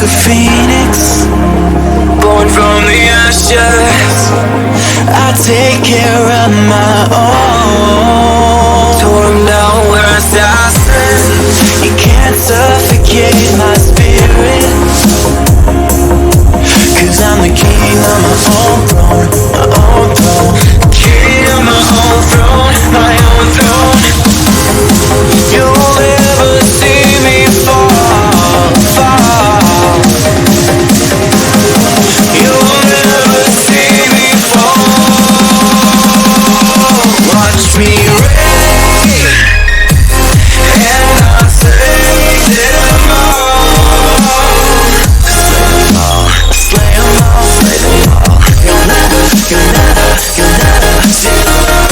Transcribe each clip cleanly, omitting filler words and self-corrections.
a phoenix, born from the ashes. I take care of my own. Torn down where I stand. You can't suffocate my spirit, 'cause I'm the king of my own throne, my own throne. King of my own throne, my own throne. You'll never see me fall, fall. You'll never see me fall. Watch me reign, and I'll take them all. Slay them all, slay them all, slay them all. You'll never see me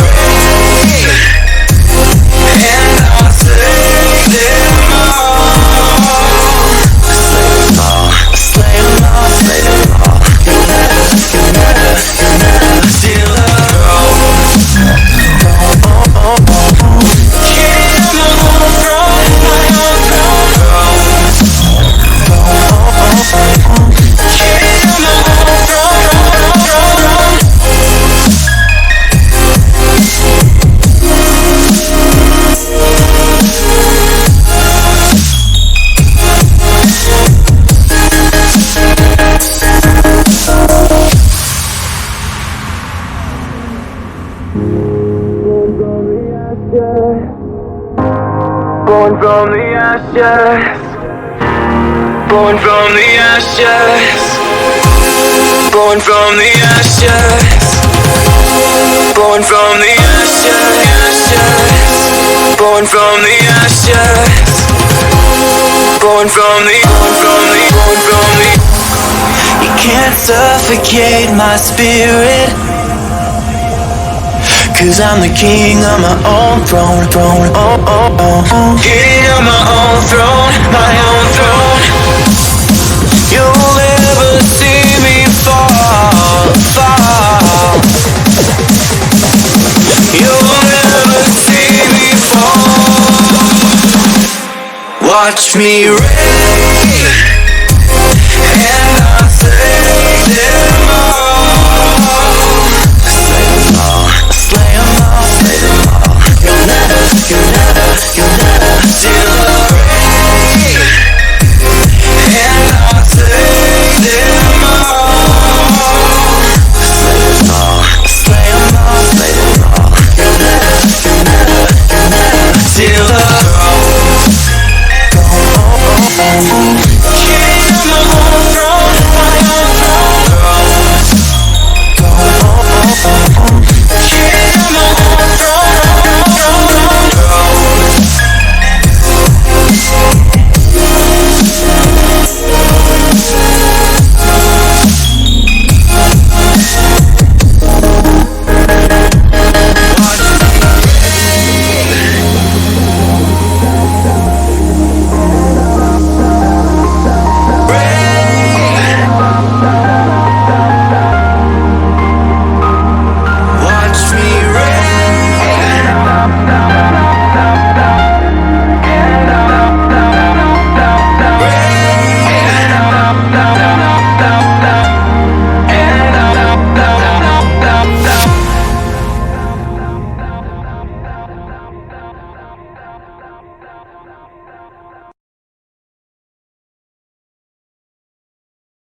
reign, and I'll take them all. Slay them all, slay them all, slay them all. You'll never see the born from the ashes, born from the ashes, born from the ashes, born from the ashes, born from the ashes, born from the. You can't suffocate my spirit, 'cause I'm the king of my own throne, throne, oh, oh, oh. King of my own throne, my own throne. You'll never see me fall, fall. You'll never see me fall. Watch me reign.